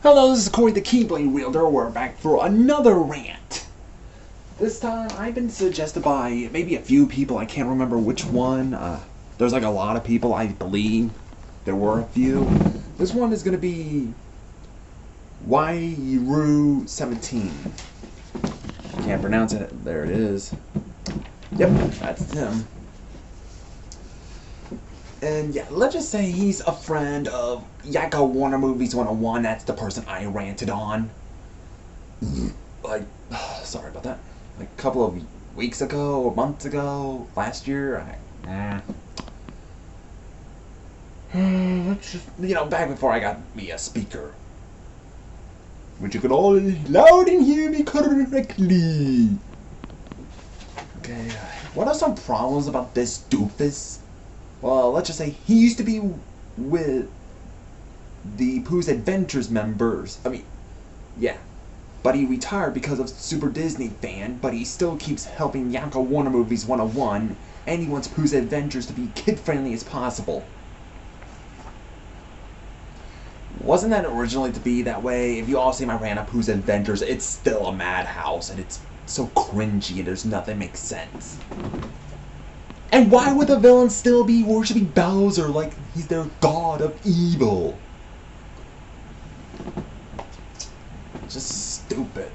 Hello, this is Corey the Keyblade Wielder. We're back for another rant. This time, I've been suggested by maybe a few people. I can't remember which one. There's like a lot of people, I believe. There were a few. This one is going to be Yru17. Can't pronounce it. There it is. Yep, that's him. And yeah, let's just say he's a friend of Yakko Warner Movies 101. That's the person I ranted on. Like, sorry about that. Like a couple of weeks ago, or months ago, last year. Let's just, back before I got me a speaker. Which you could all loud and hear me correctly. Okay, what are some problems about this doofus? Well, let's just say he used to be with the Pooh's Adventures members. Yeah. But he retired because of Super Disney fan, but he still keeps helping Yakko Warner Movies 101, and he wants Pooh's Adventures to be kid-friendly as possible. Wasn't that originally to be that way? If you all see my rant on Pooh's Adventures, it's still a madhouse, and it's so cringy, and there's nothing makes sense. And why would the villain still be worshipping Bowser like he's their god of evil? Just stupid.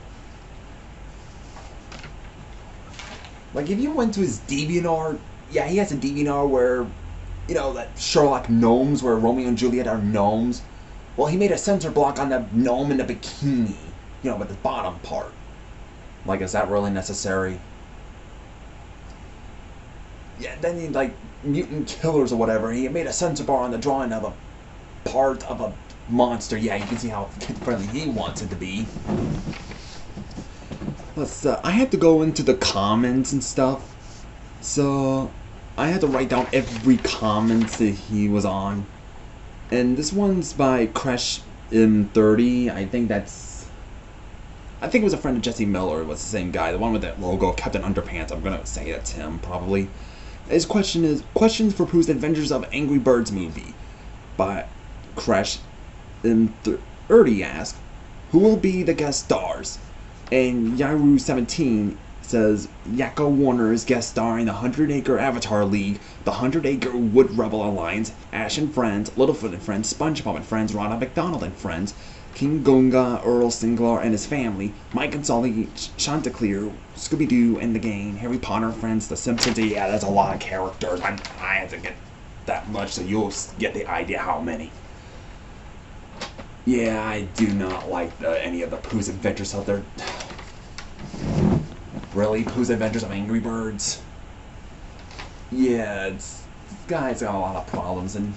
Like, if you went to his DeviantArt, yeah, he has a DeviantArt where, that Sherlock gnomes, where Romeo and Juliet are gnomes. Well, he made a censor block on the gnome in the bikini, with the bottom part. Like, is that really necessary? Yeah, then he, mutant killers or whatever, he made a censor bar on the drawing of a part of a monster. Yeah, you can see how kid-friendly he wants it to be. I had to go into the comments and stuff, so I had to write down every comment that he was on. And this one's by Yru17 I think it was a friend of Jesse Miller. It was the same guy, the one with that logo, Captain Underpants. I'm gonna say that's him, probably. His question is, questions for Pooh's Adventures of Angry Birds movie by Yru17 asks, who will be the guest stars? And Yru17 says, Yakko Warner is guest starring the 100-Acre Avatar League, the 100-Acre Wood Rebel Alliance, Ash and Friends, Littlefoot and Friends, SpongeBob and Friends, Ronald McDonald and Friends, King Gunga, Earl Singlar and his family, Mike and Sully, Chanticleer, Scooby-Doo and the Gang, Harry Potter and Friends, The Simpsons. Yeah, that's a lot of characters. I had to get that much, so you'll get the idea how many. Yeah, I do not like any of the Pooh's Adventures out there. Really? Pooh's Adventures of Angry Birds? Yeah, this guy's got a lot of problems, and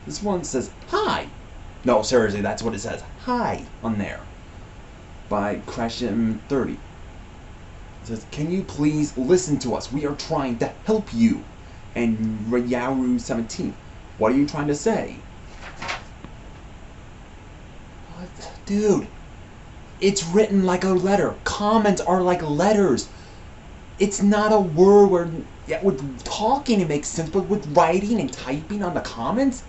this one says, hi! No, seriously, that's what it says. Hi, on there. By Yru17. It says, can you please listen to us? We are trying to help you. And Yru17, what are you trying to say? What? Dude, it's written like a letter. Comments are like letters. It's not a word where, yeah, with talking it makes sense, but with writing and typing on the comments?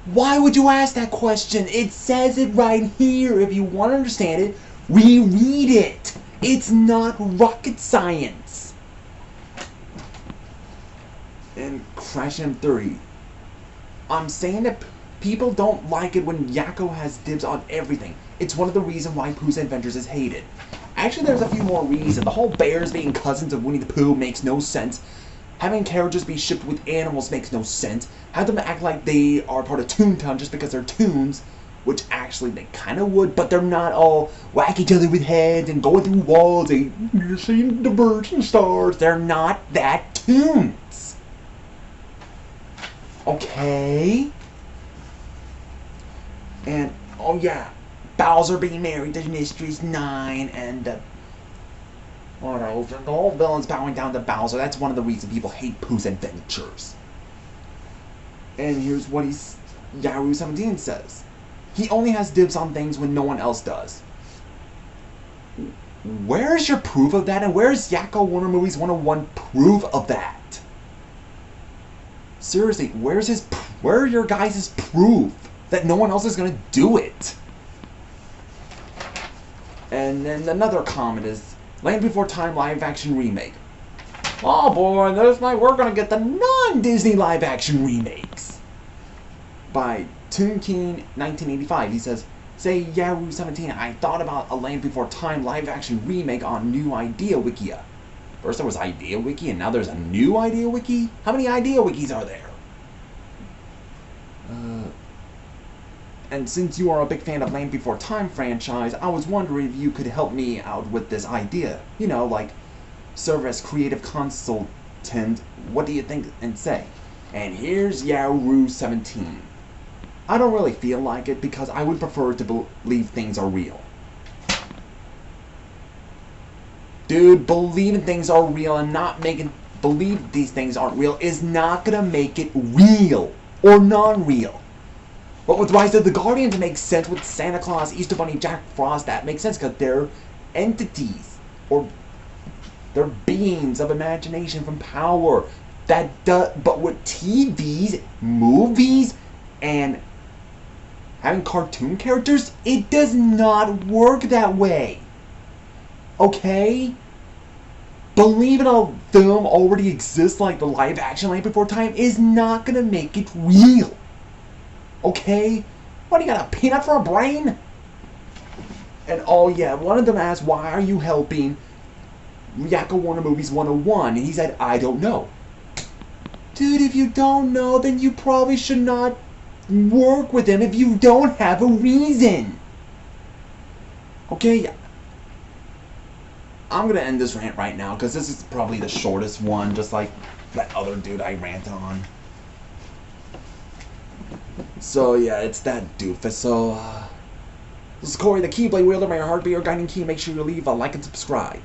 Why would you ask that question? It says it right here. If you want to understand it, reread it. It's not rocket science. And Yru17, I'm saying that people don't like it when Yakko has dibs on everything. It's one of the reasons why Pooh's Adventures is hated. Actually, there's a few more reasons. The whole bears being cousins of Winnie the Pooh makes no sense. Having characters be shipped with animals makes no sense. Have them act like they are part of Toontown just because they're toons, which actually they kind of would, but they're not all whack each other with heads and going through walls and you're seeing the birds and stars. They're not that toons. Okay? And, oh yeah, Bowser being married to Mistress 9 and the whole villains bowing down to Bowser. That's one of the reasons people hate Pooh's Adventures. And here's what Yru17 says. He only has dibs on things when no one else does. Where's your proof of that? And where's Yakko Warner Movies 101 proof of that? Seriously, where are your guys' proof that no one else is gonna do it? And then another comment is Land Before Time live action remake. Oh boy, this night we're gonna get the non-Disney live action remakes. By Toon King 1985, he says, say Yru17, I thought about a Land Before Time live action remake on New Idea Wikia. First there was Idea Wiki and now there's a new Idea Wiki? How many Idea Wikis are there? And since you are a big fan of Land Before Time franchise, I was wondering if you could help me out with this idea. You know, like, serve as creative consultant. What do you think and say? And here's Yru17. I don't really feel like it because I would prefer to believe things are real. Dude, believing things are real and not making believe these things aren't real is not gonna make it real or non-real. But with Rise of the Guardians, it makes sense. With Santa Claus, Easter Bunny, Jack Frost, that makes sense because they're entities or they're beings of imagination from power. But with TVs, movies, and having cartoon characters, it does not work that way. Okay? Believing a film already exists like the live action Land Before Time is not gonna make it real. Okay? What, do you got a peanut for a brain? And oh yeah, one of them asked, why are you helping Yakko Warner Movies 101? And he said, I don't know. Dude, if you don't know, then you probably should not work with him if you don't have a reason. Okay? I'm gonna end this rant right now because this is probably the shortest one, just like that other dude I ranted on. So yeah, it's that doofus. So this is Corey, the Keyblade wielder, my heartbeat, your guiding key. Make sure you leave a like and subscribe.